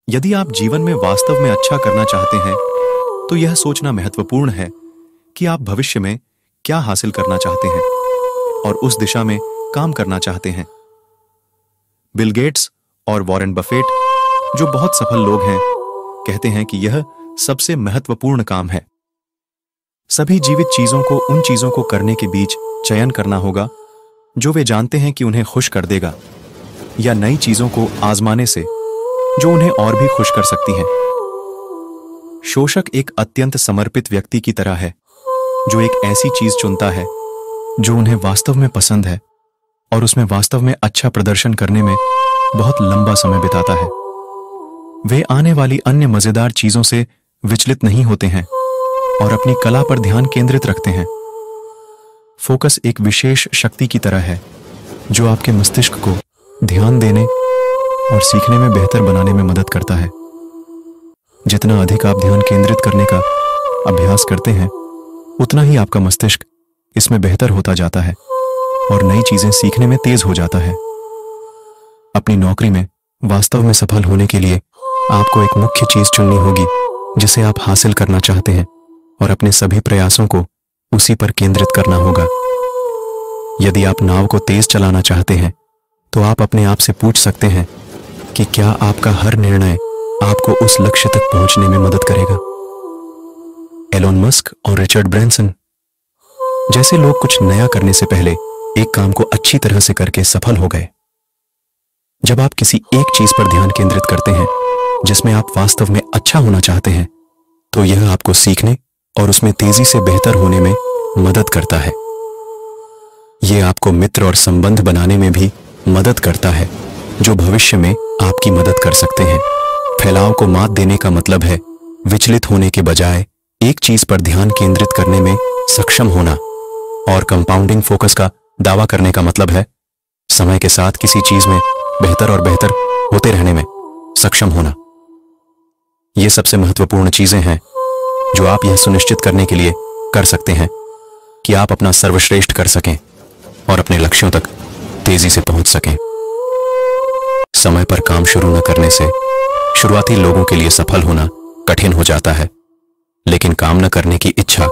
यदि आप जीवन में वास्तव में अच्छा करना चाहते हैं तो यह सोचना महत्वपूर्ण है कि आप भविष्य में क्या हासिल करना चाहते हैं और उस दिशा में काम करना चाहते हैं। बिल गेट्स और वॉरेन बफेट, जो बहुत सफल लोग हैं, कहते हैं कि यह सबसे महत्वपूर्ण काम है। सभी जीवित चीजों को उन चीजों को करने के बीच चयन करना होगा जो वे जानते हैं कि उन्हें खुश कर देगा, या नई चीजों को आजमाने से जो उन्हें और भी खुश कर सकती हैं। शोषक एक अत्यंत समर्पित व्यक्ति की तरह है जो एक ऐसी चीज चुनता है जो उन्हें वास्तव में पसंद है और उसमें वास्तव में अच्छा प्रदर्शन करने में बहुत लंबा समय बिताता है। वे आने वाली अन्य मजेदार चीजों से विचलित नहीं होते हैं और अपनी कला पर ध्यान केंद्रित रखते हैं। फोकस एक विशेष शक्ति की तरह है जो आपके मस्तिष्क को ध्यान देने और सीखने में बेहतर बनाने में मदद करता है। जितना अधिक आप ध्यान केंद्रित करने का अभ्यास करते हैं, उतना ही आपका मस्तिष्क इसमें बेहतर होता जाता है और नई चीजें सीखने में तेज हो जाता है। अपनी नौकरी में वास्तव में सफल होने के लिए आपको एक मुख्य चीज चुननी होगी जिसे आप हासिल करना चाहते हैं और अपने सभी प्रयासों को उसी पर केंद्रित करना होगा। यदि आप नाव को तेज चलाना चाहते हैं तो आप अपने आप से पूछ सकते हैं कि क्या आपका हर निर्णय आपको उस लक्ष्य तक पहुंचने में मदद करेगा। एलोन मस्क और रिचर्ड ब्रैंसन जैसे लोग कुछ नया करने से पहले एक काम को अच्छी तरह से करके सफल हो गए। जब आप किसी एक चीज पर ध्यान केंद्रित करते हैं जिसमें आप वास्तव में अच्छा होना चाहते हैं, तो यह आपको सीखने और उसमें तेजी से बेहतर होने में मदद करता है। यह आपको मित्र और संबंध बनाने में भी मदद करता है जो भविष्य में आपकी मदद कर सकते हैं। फैलाव को मात देने का मतलब है विचलित होने के बजाय एक चीज पर ध्यान केंद्रित करने में सक्षम होना, और कंपाउंडिंग फोकस का दावा करने का मतलब है समय के साथ किसी चीज में बेहतर और बेहतर होते रहने में सक्षम होना। ये सबसे महत्वपूर्ण चीजें हैं जो आप यह सुनिश्चित करने के लिए कर सकते हैं कि आप अपना सर्वश्रेष्ठ कर सकें और अपने लक्ष्यों तक तेजी से पहुंच सकें। समय पर काम शुरू न करने से शुरुआती लोगों के लिए सफल होना कठिन हो जाता है, लेकिन काम न करने की इच्छा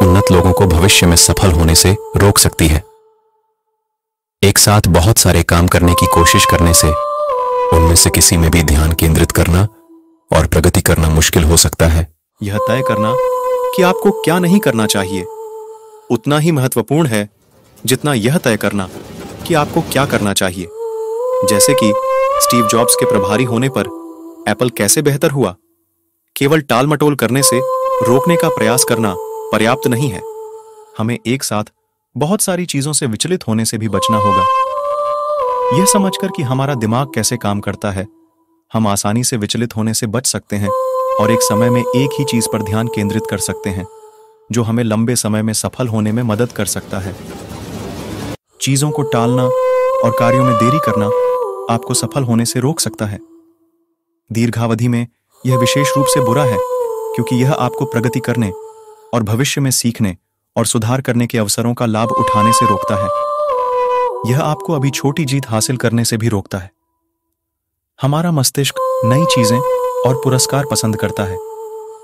उन्नत लोगों को भविष्य में सफल होने से रोक सकती है। एक साथ बहुत सारे काम करने की कोशिश करने से उनमें से किसी में भी ध्यान केंद्रित करना और प्रगति करना मुश्किल हो सकता है। यह तय करना कि आपको क्या नहीं करना चाहिए उतना ही महत्वपूर्ण है जितना यह तय करना कि आपको क्या करना चाहिए। जैसे कि स्टीव जॉब्स के प्रभारी होने पर एप्पल कैसे बेहतर हुआ, केवल टाल मटोल करने से रोकने का प्रयास करना पर्याप्त नहीं है। हमें एक साथ बहुत सारी चीजों से विचलित होने से भी बचना होगा। यह समझकर कि हमारा दिमाग कैसे काम करता है, हम आसानी से विचलित होने से बच सकते हैं और एक समय में एक ही चीज पर ध्यान केंद्रित कर सकते हैं जो हमें लंबे समय में सफल होने में मदद कर सकता है। चीजों को टालना और कार्यों में देरी करना आपको सफल होने से रोक सकता है। दीर्घावधि में यह विशेष रूप से बुरा है क्योंकि यह आपको प्रगति करने और भविष्य में सीखने और सुधार करने के अवसरों का लाभ उठाने से रोकता है। यह आपको अभी छोटी जीत हासिल करने से भी रोकता है। हमारा मस्तिष्क नई चीजें और पुरस्कार पसंद करता है,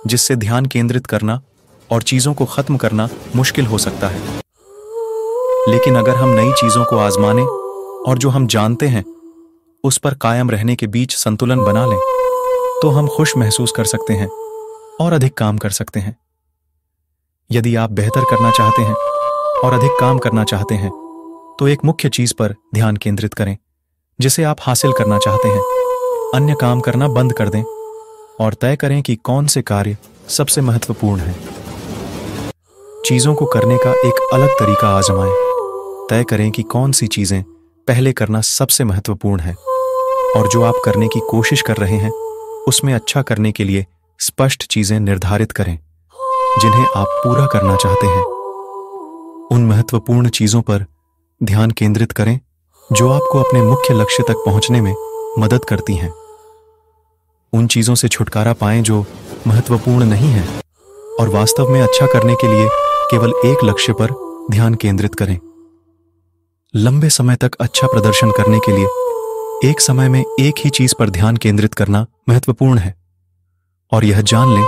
जिससे ध्यान केंद्रित करना और चीजों को खत्म करना मुश्किल हो सकता है। लेकिन अगर हम नई चीजों को आजमाने और जो हम जानते हैं उस पर कायम रहने के बीच संतुलन बना लें, तो हम खुश महसूस कर सकते हैं और अधिक काम कर सकते हैं। यदि आप बेहतर करना चाहते हैं और अधिक काम करना चाहते हैं, तो एक मुख्य चीज पर ध्यान केंद्रित करें जिसे आप हासिल करना चाहते हैं। अन्य काम करना बंद कर दें और तय करें कि कौन से कार्य सबसे महत्वपूर्ण है। चीजों को करने का एक अलग तरीका आजमाएं। तय करें कि कौन सी चीजें पहले करना सबसे महत्वपूर्ण है और जो आप करने की कोशिश कर रहे हैं उसमें अच्छा करने के लिए स्पष्ट चीजें निर्धारित करें जिन्हें आप पूरा करना चाहते हैं। उन महत्वपूर्ण चीजों पर ध्यान केंद्रित करें जो आपको अपने मुख्य लक्ष्य तक पहुंचने में मदद करती हैं। उन चीजों से छुटकारा पाएं जो महत्वपूर्ण नहीं हैं और वास्तव में अच्छा करने के लिए केवल एक लक्ष्य पर ध्यान केंद्रित करें। लंबे समय तक अच्छा प्रदर्शन करने के लिए एक समय में एक ही चीज पर ध्यान केंद्रित करना महत्वपूर्ण है। और यह जान लें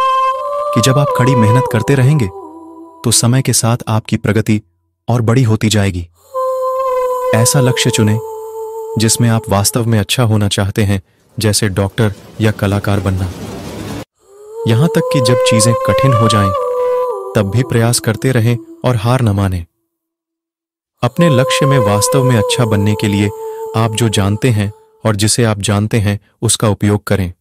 कि जब आप कड़ी मेहनत करते रहेंगे तो समय के साथ आपकी प्रगति और बड़ी होती जाएगी। ऐसा लक्ष्य चुनें जिसमें आप वास्तव में अच्छा होना चाहते हैं, जैसे डॉक्टर या कलाकार बनना। यहां तक कि जब चीजें कठिन हो जाएं, तब भी प्रयास करते रहें और हार न मानें। अपने लक्ष्य में वास्तव में अच्छा बनने के लिए आप जो जानते हैं और जिसे आप जानते हैं उसका उपयोग करें।